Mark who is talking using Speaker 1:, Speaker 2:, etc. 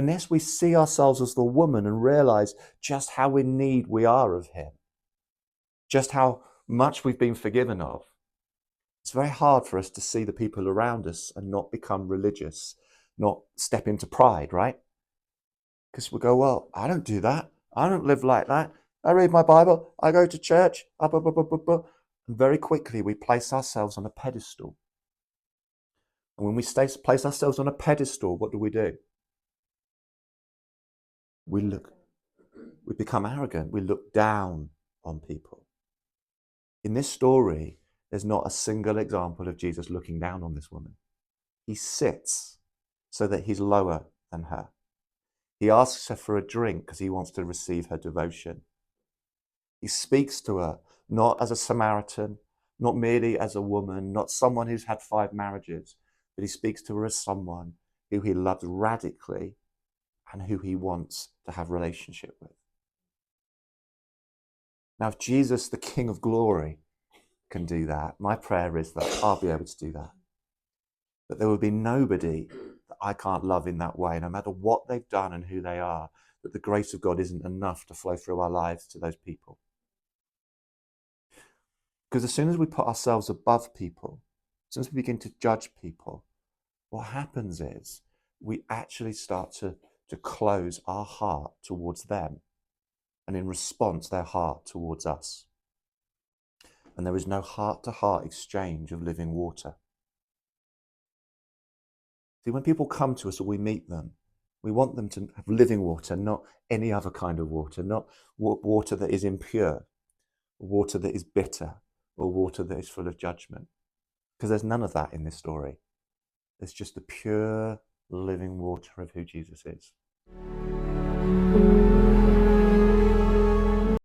Speaker 1: unless we see ourselves as the woman and realize just how in need we are of him, just how much we've been forgiven of, it's very hard for us to see the people around us and not become religious, not step into pride, right? Because we go, well, I don't do that. I don't live like that. I read my Bible. I go to church. And very quickly we place ourselves on a pedestal. And when we place ourselves on a pedestal, what do? We become arrogant. We look down on people. In this story, there's not a single example of Jesus looking down on this woman. He sits so that he's lower than her. He asks her for a drink because he wants to receive her devotion. He speaks to her not as a Samaritan, not merely as a woman, not someone who's had 5 marriages, but he speaks to her as someone who he loves radically and who he wants to have relationship with. Now, if Jesus, the King of Glory, can do that, my prayer is that I'll be able to do that. That there will be nobody that I can't love in that way, no matter what they've done and who they are, that the grace of God isn't enough to flow through our lives to those people. Because as soon as we put ourselves above people, as soon as we begin to judge people, what happens is we actually start to close our heart towards them, and in response, their heart towards us. And there is no heart-to-heart exchange of living water. See, when people come to us or we meet them, we want them to have living water, not any other kind of water, not water that is impure, water that is bitter, or water that is full of judgment. Because there's none of that in this story. There's just the pure living water of who Jesus is.